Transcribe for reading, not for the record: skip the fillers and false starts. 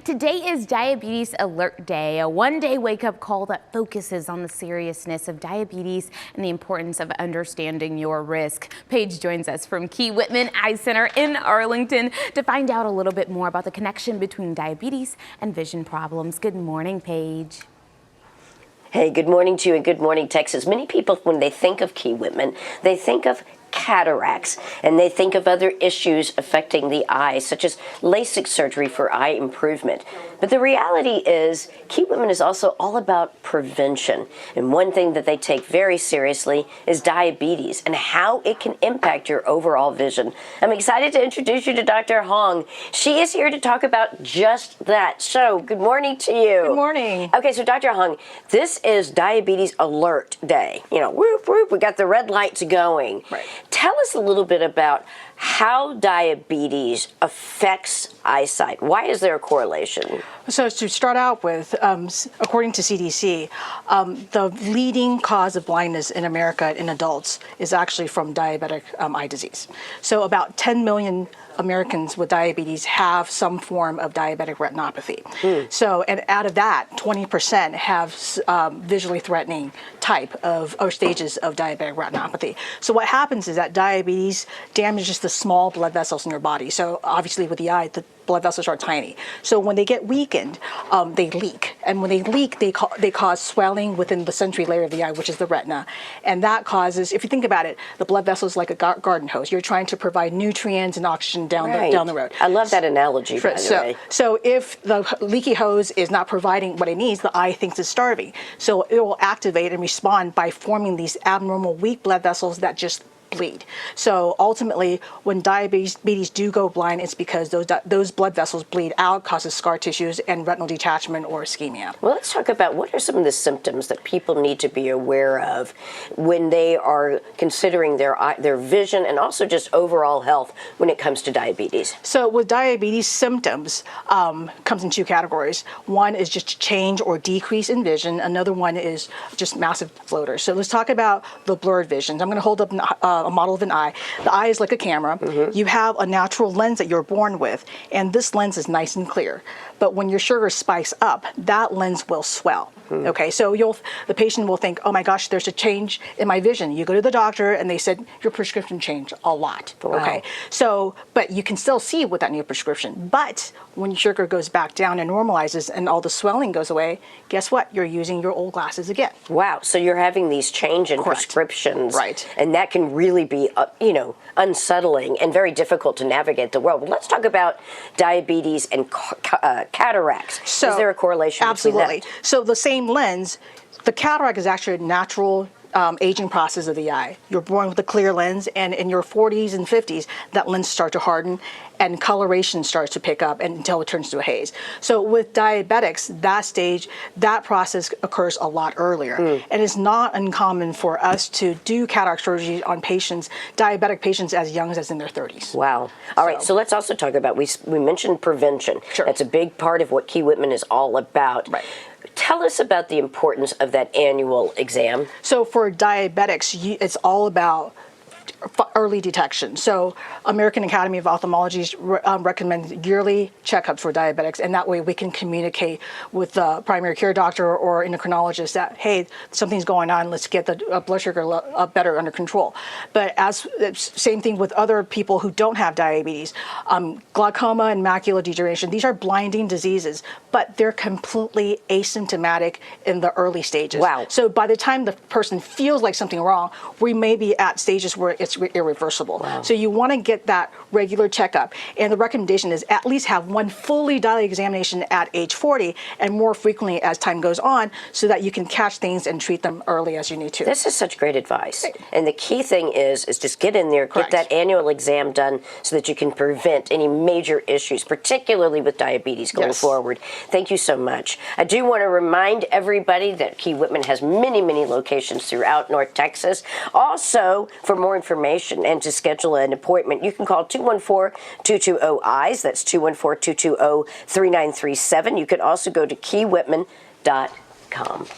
Today is Diabetes Alert Day, a one-day wake-up call that focuses on the seriousness of diabetes and the importance of understanding your risk. Paige joins us from Key-Whitman Eye Center in Arlington to find out a little bit more about the connection between diabetes and vision problems. Good morning, Paige. Hey, good morning to you and good morning, Texas. Many people, when they think of Key-Whitman, they think of cataracts, and they think of other issues affecting the eye, such as LASIK surgery for eye improvement. But the reality is, Key-Whitman is also all about prevention. And one thing that they take very seriously is diabetes and how it can impact your overall vision. I'm excited to introduce you to Dr. Hong. She is here to talk about just that. So, good morning to you. Good morning. Okay, so Dr. Hong, this is Diabetes Alert Day. You know, whoop, whoop, we got the red lights going. Right. Tell us a little bit about how diabetes affects eyesight. Why is there a correlation? So to start out with, according to CDC, the leading cause of blindness in America in adults is actually from diabetic eye disease. So about 10 million Americans with diabetes have some form of diabetic retinopathy. So, and out of that, 20% have visually threatening type of or stages of diabetic retinopathy. So what happens is that diabetes damages the small blood vessels in your body. So obviously with the eye, the blood vessels are tiny. So when they get weakened, they leak. And when they leak, they cause swelling within the sensory layer of the eye, which is the retina. And that causes, if you think about it, the blood vessel is like a garden hose. You're trying to provide nutrients and oxygen down the road. I love that analogy, by the way. So if the leaky hose is not providing what it needs, the eye thinks it's starving. So it will activate and respond by forming these abnormal weak blood vessels that just bleed. So ultimately, when diabetes do go blind, it's because those blood vessels bleed out, causes scar tissues and retinal detachment or ischemia. Well, let's talk about what are some of the symptoms that people need to be aware of when they are considering their vision and also just overall health when it comes to diabetes. So with diabetes, symptoms comes in two categories. One is just change or decrease in vision. Another one is just massive floaters. So let's talk about the blurred visions. I'm going to hold up a model of an eye. The eye is like a camera. You have a natural lens that you're born with, and this lens is nice and clear. But when your sugar spikes up, that lens will swell. Okay, so the patient will think, oh my gosh, there's a change in my vision. You go to the doctor and they said your prescription changed a lot. Wow. Okay, so but you can still see with that new prescription. But when your sugar goes back down and normalizes and all the swelling goes away, guess what? You're using your old glasses again. Wow, so you're having these change in prescriptions, right? And that can really be, unsettling and very difficult to navigate the world. But let's talk about diabetes and cataracts. So, is there a correlation? Absolutely. Between that? So the same lens, the cataract is actually a natural aging process of the eye. You're born with a clear lens, and in your 40s and 50s, that lens starts to harden and coloration starts to pick up until it turns to a haze. So with diabetics, that process occurs a lot earlier. And it's not uncommon for us to do cataract surgery on diabetic patients as young as in their 30s. Wow. All right, so let's also talk about, we mentioned prevention. Sure. That's a big part of what Key-Whitman is all about. Right. Tell us about the importance of that annual exam. So for diabetics, it's all about early detection. So American Academy of Ophthalmology recommends yearly checkups for diabetics, and that way we can communicate with the primary care doctor or endocrinologist that, hey, something's going on, let's get the blood sugar better under control. But same thing with other people who don't have diabetes. Glaucoma and macular degeneration, these are blinding diseases, but they're completely asymptomatic in the early stages. Wow. So by the time the person feels like something wrong, we may be at stages where it's irreversible. Wow. So you want to get that regular checkup. And the recommendation is at least have one fully dilated examination at age 40 and more frequently as time goes on so that you can catch things and treat them early as you need to. This is such great advice. Right. And the key thing is just get in there, Correct. Get that annual exam done so that you can prevent any major issues, particularly with diabetes going forward. Thank you so much. I do want to remind everybody that Key-Whitman has many, many locations throughout North Texas. Also, for more information and to schedule an appointment, you can call 214-220-EYES. That's 214-220-3937. You can also go to keywhitman.com.